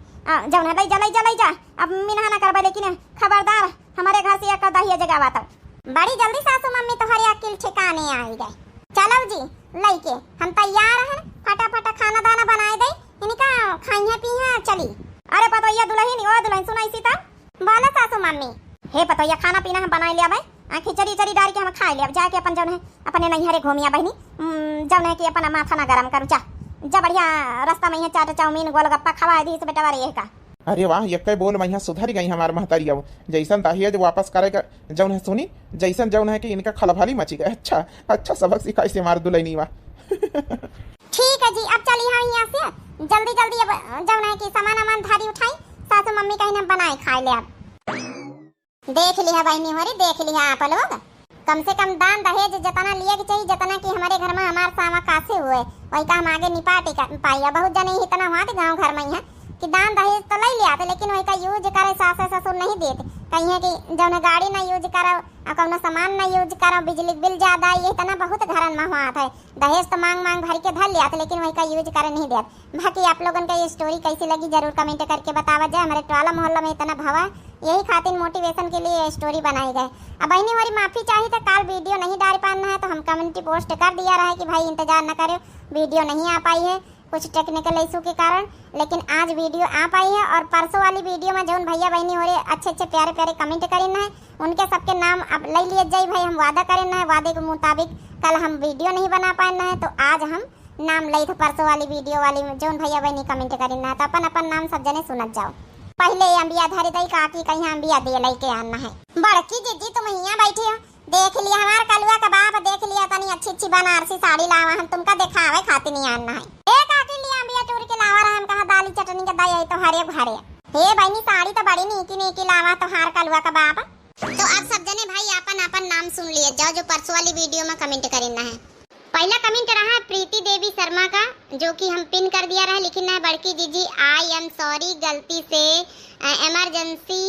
जौन है ले जा। अब मिनहा ना करबे लेकिन खबरदार हमारे घर से एक दहिया जगह आता। बड़ी जल्दी सासू मम्मी तुम्हारी अकिल ठिकाने आई गए। चलो जी लइके हम तैयार हैं, फटाफट खाना दाना बनाए दे इनका खाइया पिया चली। अरे पतोया दुल्हन सुनाई सीता बोला सासू मम्मी। हे पतोया खाना पीना हम बनाए लिया भाई खिचड़ी चरी डाल के हम खा लिया जाके अपन जौन है अपने नैहरे घूमिया बहनी जौन है कि अपना माथा ना गरम करू जा बढ़िया रास्ता में चाट चाउमीन गोलगप्पा खवा दी से बेटा ये का। अरे वाह ये बोल मैं सुधर गई हमारे महतरिया जैसन दहेज वापस करेगा जौन है सुनी जैसन जौन है कि इनका खलबली मची गए। अच्छा सबक सिखाई से हमारे दुल्हनी वा। ठीक है जी अब चलिए हाँ यहाँ से जल्दी अब जौन है कि सामान धारी उठाई सासू मम्मी कहीं ना बनाए खाए ले। अब देख लिया बहनी हो रही देख लिया आप लोग कम से कम दान दहेज जितना लिए के चाहिए जितना कि हमारे घर में हमारे सामा कासे हुए वही का हम आगे निपाटी पाई। बहुत जने इतना हुआ थे गाँव घर में यहाँ कि दान दहेज तो ले लिया था लेकिन वही का यूज करे सास ससुर नहीं देते कहीं है कि जौन गाड़ी ना यूज करो और कौन सामान ना यूज करो बिजली बिल ज्यादा ये इतना बहुत घरन में हुआ था। दहेज तो मांग भर के धर लिया था लेकिन वही का यूज करे नहीं देते। बाकी आप लोगों का ये स्टोरी कैसी लगी जरूर कमेंट करके बतावा जाए। हमारे टोला मोहल्ला में इतना भवा यही खातिर मोटिवेशन के लिए स्टोरी बनाई गए। अब बहनी हमारी माफी चाहिए तो कल वीडियो नहीं डाल पाना है तो हम कम्युनिटी पोस्ट कर दिया रहा है कि भाई इंतजार न करो वीडियो नहीं आ पाई है कुछ टेक्निकल इशू के कारण, लेकिन आज वीडियो आ पाई है। और परसों वाली वीडियो में जौन भैया बहनी हो रहे अच्छे प्यारे कमेंट करना है उनके सबके नाम अब ले लिए जाए भाई। हम वादा करना है वादे के मुताबिक कल हम वीडियो नहीं बना पाना है तो आज हम नाम ले थे परसों वाली वीडियो वाली जौन भैया बहनी कमेंट करना है तो अपन नाम सब जने सुनत जाओ। पहले अंबिया धरे दई काकी कहीं अंबिया दे लेके आना है। बड़की जीजी तुम यहाँ बैठी हो देख लिया हमारा कलुआ का बाप देख लिया तनी अच्छी बनारसी साड़ी लावा हम तुमका दिखावे खातिर नहीं आना है। एक आके लिया अंबिया टूर के लावा रहा हम कहा दाली चटनी के दई तो हरे भरे हे बहनी साड़ी तो बड़ी नीकी लावा तो हार कलुआ का बाप। तो आप सब जने भाई अपन नाम सुन लिए जाओ जो परसों वाली वीडियो में कमेंट करना है। पहला कमेंट रहा प्रीति देवी शर्मा का जो कि हम पिन कर दिया रहा लिखना है बड़की जीजी आई एम सॉरी गलती से इमरजेंसी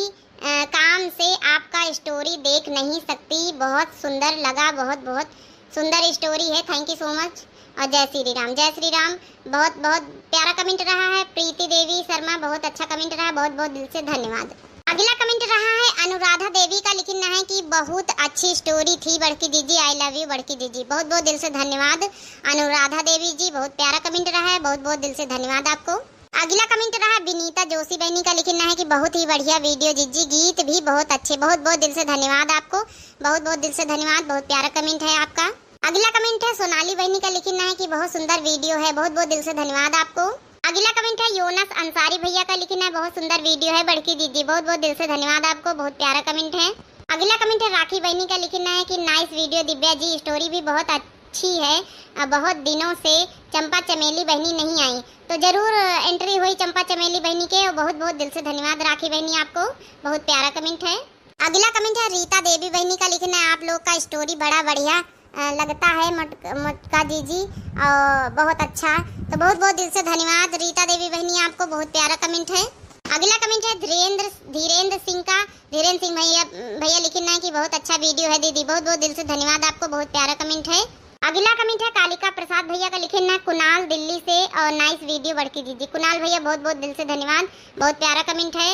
काम से आपका स्टोरी देख नहीं सकती। बहुत सुंदर लगा बहुत सुंदर स्टोरी है थैंक यू सो मच। और जय श्री राम बहुत प्यारा कमेंट रहा है प्रीति देवी शर्मा बहुत अच्छा कमेंट रहा बहुत दिल से धन्यवाद। अगला कमेंट रहा है अनुराधा देवी का, लिखना है कि बहुत अच्छी स्टोरी थी बड़की दीदी, आई लव यू बड़की दीदी। बहुत बहुत दिल से धन्यवाद अनुराधा देवी जी, बहुत प्यारा कमेंट रहा है, बहुत बहुत दिल से धन्यवाद आपको। अगला कमेंट रहा विनीता जोशी बहनी का, लिखना है कि बहुत ही बढ़िया वीडियो जीजी, गीत भी बहुत अच्छे। बहुत बहुत दिल से धन्यवाद आपको, बहुत बहुत दिल से धन्यवाद, बहुत प्यारा कमेंट है आपका। अगला कमेंट है सोनाली बहनी का, लिखना है कि बहुत सुंदर वीडियो है, बहुत बहुत दिल से धन्यवाद आपको। अगला कमेंट है योनस अंसारी भैया का, लिखना है बहुत सुंदर वीडियो है बड़की दीदी, बहुत बहुत दिल से धन्यवाद आपको, बहुत प्यारा कमेंट है। अगला कमेंट है राखी बहनी का, लिखना है कि nice video Divya ji, story भी बहुत अच्छी है। बहुत दिनों से चंपा चमेली बहनी नहीं आई, तो जरूर एंट्री हुई चंपा चमेली बहनी के, और बहुत बहुत दिल से धन्यवाद राखी बहनी आपको, बहुत प्यारा कमेंट है। अगला कमेंट है रीता देवी बहनी का, लिखना है आप लोग का स्टोरी बड़ा बढ़िया लगता है मटका जीजी, और बहुत अच्छा, तो बहुत बहुत दिल से धन्यवाद रीता देवी बहनी आपको, बहुत प्यारा कमेंट है। अगला कमेंट है धीरेन्द्र सिंह का, धीरेन्द्र सिंह भैया लिखना है कि बहुत अच्छा वीडियो है दीदी, बहुत बहुत दिल से धन्यवाद आपको, बहुत प्यारा कमेंट है। अगला कमेंट है कालिका प्रसाद भैया का, लिखना है कुणाल दिल्ली से, और नाइस वीडियो बड़की दीदी। कुणाल भैया बहुत बहुत दिल से धन्यवाद, बहुत प्यारा कमेंट है।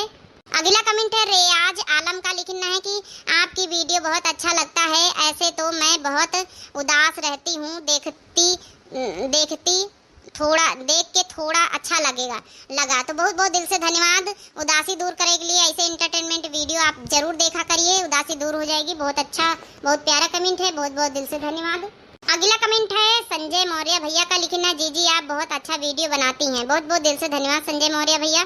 अगला कमेंट है रियाज आलम का, लिखना है कि आपकी वीडियो बहुत अच्छा लगता है, ऐसे तो मैं बहुत उदास रहती हूँ, देखती देख के थोड़ा अच्छा लगा, तो बहुत बहुत दिल से धन्यवाद। उदासी दूर करने के लिए ऐसे एंटरटेनमेंट वीडियो आप जरूर देखा करिए, उदासी दूर हो जाएगी। बहुत अच्छा, बहुत प्यारा कमेंट है, बहुत बहुत दिल से धन्यवाद। अगला कमेंट है संजय मौर्य भैया का, लिखना जीजी आप बहुत अच्छा वीडियो बनाती हैं, बहुत बहुत दिल से धन्यवाद संजय मौर्य भैया।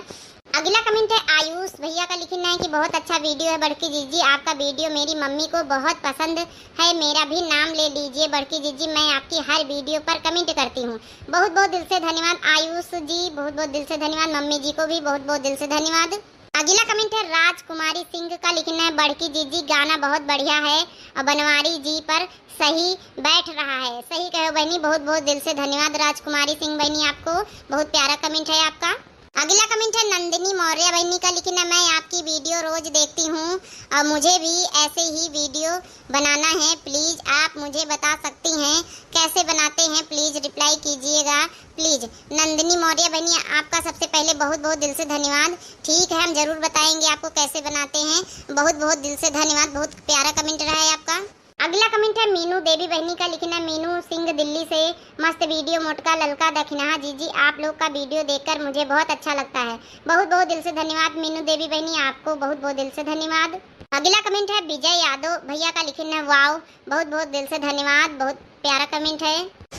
अगला कमेंट है आयुष भैया का, लिखना है कि बहुत अच्छा वीडियो है बड़की जीजी, आपका वीडियो मेरी मम्मी को बहुत पसंद है, मेरा भी नाम ले लीजिए बड़की जीजी, मैं आपकी हर वीडियो पर कमेंट करती हूँ। बहुत बहुत दिल से धन्यवाद आयुष जी, बहुत बहुत दिल से धन्यवाद, मम्मी जी को भी बहुत बहुत दिल से धन्यवाद। अगला कमेंट है राजकुमारी सिंह का, लिखना है बड़की जीजी गाना बहुत बढ़िया है, और बनवारी जी पर सही बैठ रहा है, सही कहो बहनी, बहुत बहुत दिल से धन्यवाद राजकुमारी सिंह बहनी आपको, बहुत प्यारा कमेंट है आपका। अगला कमेंट है नंदिनी मौर्य बहनी का, लिखना मैं आपकी वीडियो रोज देखती हूँ और मुझे भी ऐसे ही वीडियो बनाना है, प्लीज आप मुझे बता सकती हैं कैसे बनाते हैं, प्लीज रिप्लाई कीजिएगा प्लीज। नंदिनी मौर्य बहनी आपका सबसे पहले बहुत बहुत दिल से धन्यवाद, ठीक है हम जरूर बताएंगे आपको कैसे बनाते हैं, बहुत बहुत दिल से धन्यवाद, बहुत प्यारा कमेंट रहा है आपका। अगला कमेंट है मीनू देवी बहनी का, लिखना मीनू सिंह दिल्ली से, मस्त वीडियो मोटका ललका दखना जीजी, आप लोग का वीडियो देखकर मुझे बहुत अच्छा लगता है, बहुत बहुत दिल से धन्यवाद मीनू देवी बहनी आपको, बहुत बहुत दिल से धन्यवाद। अगला कमेंट है विजय यादव भैया का, लिखना वाव, बहुत बहुत दिल से धन्यवाद, बहुत प्यारा कमेंट है।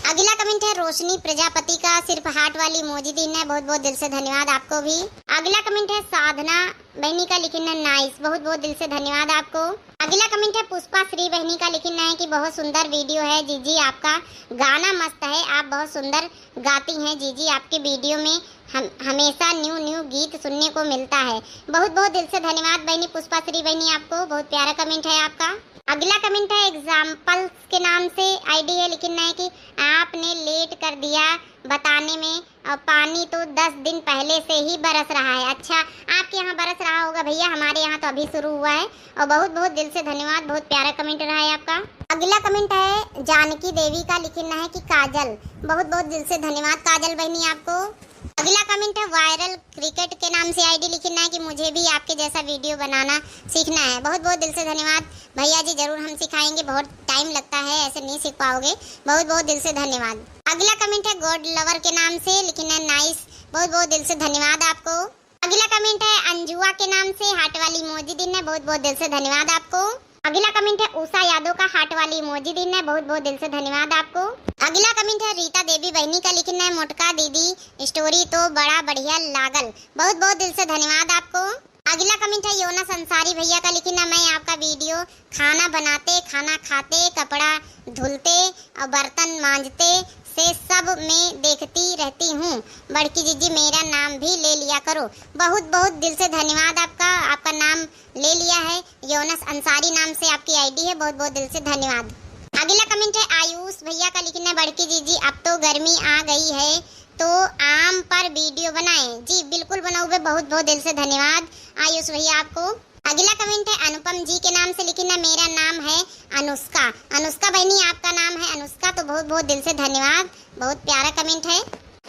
अगला कमेंट है रोशनी प्रजापति का, सिर्फ हार्ट वाली इमोजी दी है, बहुत बहुत दिल से धन्यवाद आपको भी। अगला कमेंट है साधना बहनी का, लिखना नाइस, बहुत बहुत दिल से धन्यवाद आपको। अगला कमेंट है पुष्पा श्री बहनी का, लिखना है कि बहुत सुंदर वीडियो है जीजी, आपका गाना मस्त है, आप बहुत सुंदर गाती हैं जीजी, आपके वीडियो में हमेशा न्यू गीत सुनने को मिलता है, बहुत बहुत दिल से धन्यवाद बहनी पुष्पा श्री बहनी आपको, बहुत प्यारा कमेंट है आपका। अगला कमेंट है एग्जाम्पल्स के नाम से आईडी है, लिखना है कि आपने लेट कर दिया बताने में, और पानी तो 10 दिन पहले से ही बरस रहा है। अच्छा आपके यहाँ बरस रहा होगा भैया, हमारे यहाँ तो अभी शुरू हुआ है, और बहुत बहुत दिल से धन्यवाद, बहुत प्यारा कमेंट रहा है आपका। अगला कमेंट है जानकी देवी का, लिखना है कि काजल, बहुत बहुत दिल से धन्यवाद काजल बहनी आपको। अगला कमेंट है वायरल क्रिकेट के नाम से आईडी, लिखना है कि मुझे भी आपके जैसा वीडियो बनाना सीखना है, बहुत बहुत दिल से धन्यवाद भैया जी, जरूर हम सिखाएंगे, बहुत टाइम लगता है, ऐसे नहीं सीख पाओगे, बहुत बहुत दिल से धन्यवाद। अगला कमेंट है गॉड लवर के नाम से, लिखना है नाइस, बहुत बहुत दिल से धन्यवाद आपको। अगला कमेंट है अंजुआ के नाम से, हार्ट वाली इमोजी दिन है, बहुत बहुत दिल से धन्यवाद आपको। अगला कमेंट है उषा यादव का, हार्ट वाली इमोजी दिन है, बहुत बहुत दिल से धन्यवाद आपको। अगला कमेंट है रीता देवी बहनी का, लिखना है मोटका दीदी स्टोरी तो बड़ा बढ़िया लागल, बहुत बहुत दिल से धन्यवाद आपको। अगला कमेंट है योनस अंसारी भैया का, लिखना मैं आपका वीडियो खाना बनाते, खाना खाते, कपड़ा धुलते और बर्तन मांजते से सब में देखती रहती हूँ, बड़की जीजी मेरा नाम भी ले लिया करो, बहुत बहुत दिल से धन्यवाद आपका, आपका नाम ले लिया है, योनस अंसारी नाम से आपकी आईडी है, बहुत बहुत दिल से धन्यवाद। अगला कमेंट है आयुष भैया का, लिखना है बड़की जीजी अब तो गर्मी आ गई है तो आम पर वीडियो बनाएं, जी बिल्कुल बनाओगे, बहुत बहुत दिल से धन्यवाद आयुष भैया आपको। अगला कमेंट है अनुपम जी के नाम से, लिखना मेरा नाम है अनुष्का, अनुष्का बहनी आपका नाम है अनुष्का, तो बहुत बहुत दिल से धन्यवाद, बहुत प्यारा कमेंट है।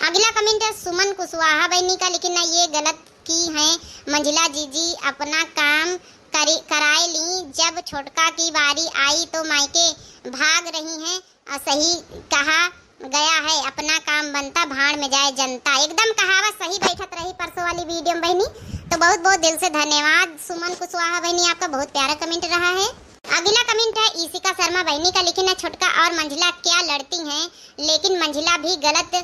अगला कमेंट है सुमन कुशवाहा बहनी का, लिखना ये गलत की हैं मंजिला जीजी अपना काम कराए ली। जब छोटका की बारी आई तो मायके भाग रही हैं। सही कहा गया है अपना काम बनता भाड़ में जाए जनता। एकदम कहावत सही बैठत रही परसों वाली वीडियो में बहनी। तो बहुत बहुत दिल से धन्यवाद सुमन कुशवाहा बहनी, आपका बहुत प्यारा कमेंट रहा है। अगला कमेंट है ईशिका शर्मा बहनी का, लिखना छोटका और मंजिला क्या लड़ती हैं, लेकिन मंजिला भी गलत है,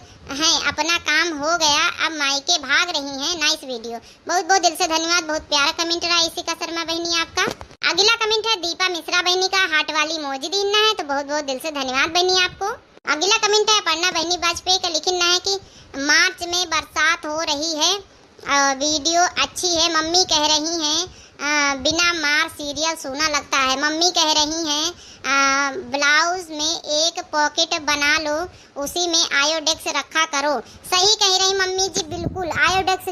अपना काम हो गया अब मायके भाग रही हैं। नाइस वीडियो, बहुत बहुत दिल से धन्यवाद, बहुत प्यारा कमेंट रहा ईशिका शर्मा बहनी आपका। अगला कमेंट है दीपा मिश्रा बहनी का, हार्ट वाली मोजी दीना है, तो बहुत बहुत दिल से धन्यवाद बहनी आपको। अगला कमेंट है अपर्णा बहनी वाजपेयी का, लिखना है कि मार्च में बरसात हो रही है, वीडियो अच्छी है, मम्मी कह रही हैं बिना मार सीरियल सोना लगता है। मम्मी कह रही हैं ब्लाउज में एक पॉकेट बना लो, उसी में आयोडेक्स रखा करो। सही कह रही मम्मी जी, बिल्कुल आयोडेक्स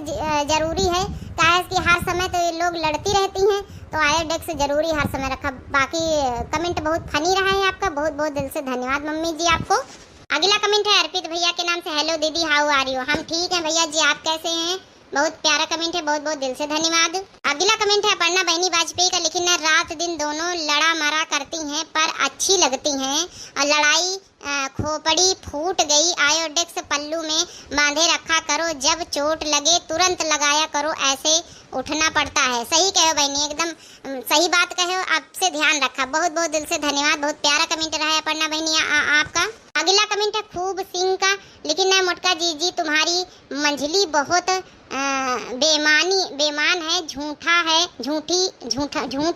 जरूरी है, काहे कि हर समय तो ये लोग लड़ती रहती हैं, तो आयोडेक्स जरूरी हर समय रखा। बाकी कमेंट बहुत फनी रहा है आपका, बहुत बहुत दिल से धन्यवाद मम्मी जी आपको। अगला कमेंट है अर्पित भैया के नाम से, हेलो दीदी हाउ आर यू, हम ठीक हैं भैया जी, आप कैसे हैं। बहुत प्यारा कमेंट है, बहुत बहुत दिल से धन्यवाद। अगला कमेंट है अपर्णा बहनी वाजपेयी का, लिखना रात दिन दोनों लड़ा मरा करती हैं पर अच्छी लगती हैं, और लड़ाई खोपड़ी फूट गई, आयोडेक्स पल्लू में बांधे रखा करो, जब चोट लगे तुरंत लगाया करो, ऐसे उठना पड़ता है। सही कहो बहनी, एकदम सही बात कहो, आपसे ध्यान रखा, बहुत बहुत दिल से धन्यवाद, बहुत प्यारा कमेंट रहा है अपर्णा बहनी आपका। अगला कमेंट है खूब सिंह का, लेकिन है मोटका जी तुम्हारी मंझली बहुत बेमान है, झूठ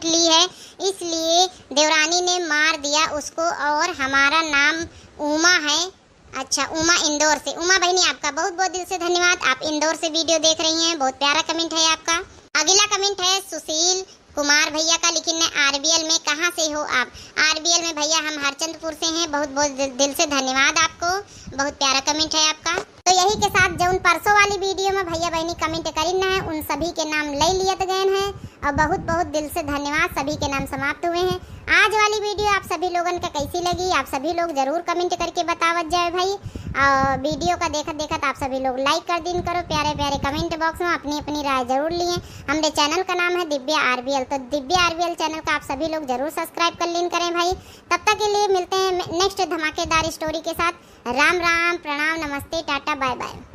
ली है, इसलिए देवरानी ने मार दिया उसको, और हमारा नाम उमा है। अच्छा उमा इंदौर से, उमा बहनी आपका बहुत बहुत दिल से धन्यवाद, आप इंदौर से वीडियो देख रही हैं, बहुत प्यारा कमेंट है आपका। अगला कमेंट है सुशील कुमार भैया का, लिखना आरबीएल में कहाँ से हो आप। आरबीएल में भैया हम हरचंदपुर से हैं, बहुत बहुत दिल से धन्यवाद आपको, बहुत प्यारा कमेंट है आपका। तो यही के साथ जो उन परसों वाली वीडियो में भैया बहनी कमेंट करना है उन सभी के नाम ले लिए गए हैं, और बहुत बहुत दिल से धन्यवाद, सभी के नाम समाप्त हुए हैं। आज वाली वीडियो आप सभी लोगों का कैसी लगी, आप सभी लोग जरूर कमेंट करके बतावत जाए भाई, और वीडियो का देखत आप सभी लोग लाइक कर दिन करो, प्यारे प्यारे कमेंट बॉक्स में अपनी अपनी राय जरूर लिए। हमारे चैनल का नाम है दिव्या आरबीएल, तो दिव्या आरबीएल चैनल का आप सभी लोग जरूर सब्सक्राइब कर लीन करें भाई। तब तक के लिए मिलते हैं नेक्स्ट धमाकेदार स्टोरी के साथ। राम राम, प्रणाम, नमस्ते, टाटा, बाय बाय।